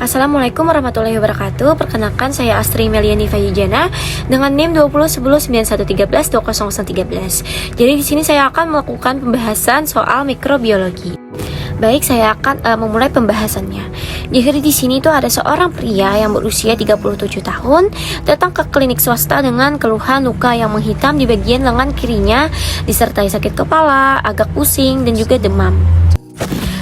Assalamualaikum warahmatullahi wabarakatuh. Perkenalkan saya Astri Meliani Fayujana dengan NIM 201091132013. Jadi di sini saya akan melakukan pembahasan soal mikrobiologi. Baik, saya akan memulai pembahasannya. Jadi di sini tuh ada seorang pria yang berusia 37 tahun datang ke klinik swasta dengan keluhan luka yang menghitam di bagian lengan kirinya disertai sakit kepala, agak pusing dan juga demam.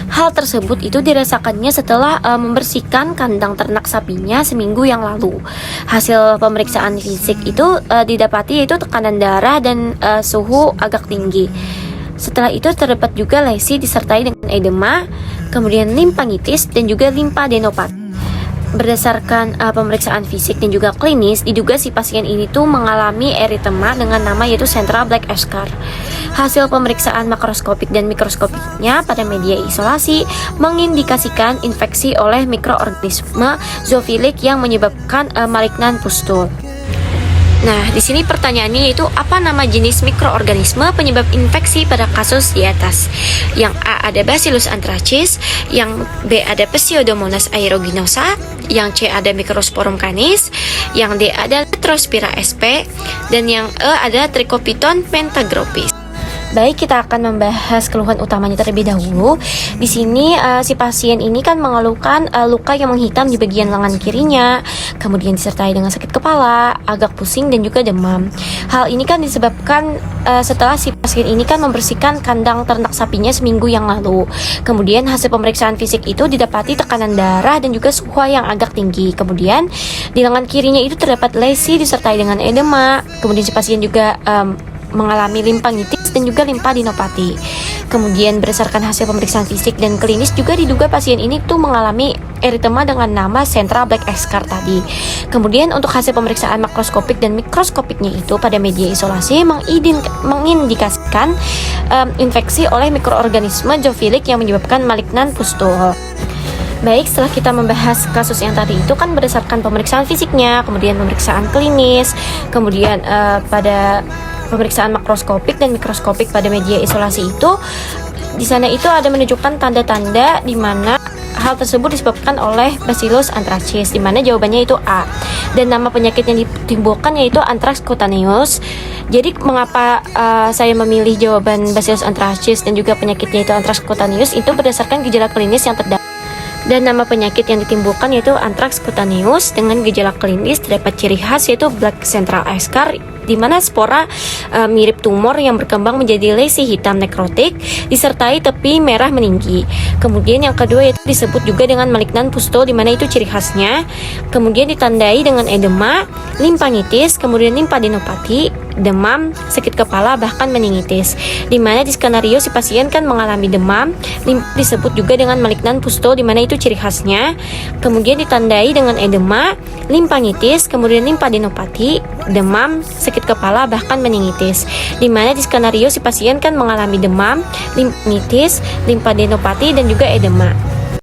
Hal tersebut itu dirasakannya setelah membersihkan kandang ternak sapinya seminggu yang lalu. Hasil pemeriksaan fisik itu didapati yaitu tekanan darah dan suhu agak tinggi. Setelah itu terdapat juga lesi disertai dengan edema, kemudian limfanitis dan juga limfadenopati. Berdasarkan pemeriksaan fisik dan juga klinis, diduga si pasien ini tuh mengalami eritema dengan nama yaitu Central Black Eschar. Hasil pemeriksaan makroskopik dan mikroskopiknya pada media isolasi mengindikasikan infeksi oleh mikroorganisme zoofilik yang menyebabkan malignan pustul. Nah, di sini pertanyaannya yaitu apa nama jenis mikroorganisme penyebab infeksi pada kasus di atas? Yang A ada Bacillus anthracis, yang B ada Pseudomonas aeruginosa, yang C ada Microsporum canis, yang D ada Leptospira sp, dan yang E ada Trichopiton pentagropis. Baik, kita akan membahas keluhan utamanya terlebih dahulu. Di sini si pasien ini kan mengeluhkan luka yang menghitam di bagian lengan kirinya, kemudian disertai dengan sakit kepala, agak pusing dan juga demam. Hal ini kan disebabkan setelah si pasien ini kan membersihkan kandang ternak sapinya seminggu yang lalu. Kemudian hasil pemeriksaan fisik itu didapati tekanan darah dan juga suhu yang agak tinggi. Kemudian di lengan kirinya itu terdapat lesi disertai dengan edema. Kemudian si pasien juga mengalami limfanitis dan juga limfadenopati. Kemudian berdasarkan hasil pemeriksaan fisik dan klinis juga diduga pasien ini tuh mengalami eritema dengan nama Central Black Eschar tadi. Kemudian untuk hasil pemeriksaan makroskopik dan mikroskopiknya itu pada media isolasi mengindikasikan infeksi oleh mikroorganisme zoofilik yang menyebabkan malignan pustul. Baik, setelah kita membahas kasus yang tadi itu kan berdasarkan pemeriksaan fisiknya, kemudian pemeriksaan klinis, kemudian pada pemeriksaan makroskopik dan mikroskopik pada media isolasi itu, di sana itu ada menunjukkan tanda-tanda di mana hal tersebut disebabkan oleh Bacillus anthracis, di mana jawabannya itu A. Dan nama penyakit yang ditimbulkan yaitu Anthrax cutaneus. Jadi mengapa saya memilih jawaban Bacillus anthracis dan juga penyakitnya itu Anthrax cutaneus itu berdasarkan gejala klinis yang terdapat. Dan nama penyakit yang ditimbulkan yaitu Anthrax cutaneus dengan gejala klinis terdapat ciri khas yaitu Black Central Eschar, di mana spora mirip tumor yang berkembang menjadi lesi hitam nekrotik disertai tepi merah meninggi. Kemudian yang kedua yaitu disebut juga dengan malignan pustul, di mana itu ciri khasnya. Kemudian ditandai dengan edema, limfanitis, kemudian limfadenopati, demam, sakit kepala, bahkan meningitis. Di mana di skenario si pasien kan mengalami demam, disebut juga dengan malignan pustul, di mana itu ciri khasnya. Kemudian ditandai dengan edema, limfanitis, kemudian limfadenopati, demam, sakit kepala, bahkan meningitis. Di mana di skenario si pasien kan mengalami demam, limfanitis, limfadenopati dan juga edema.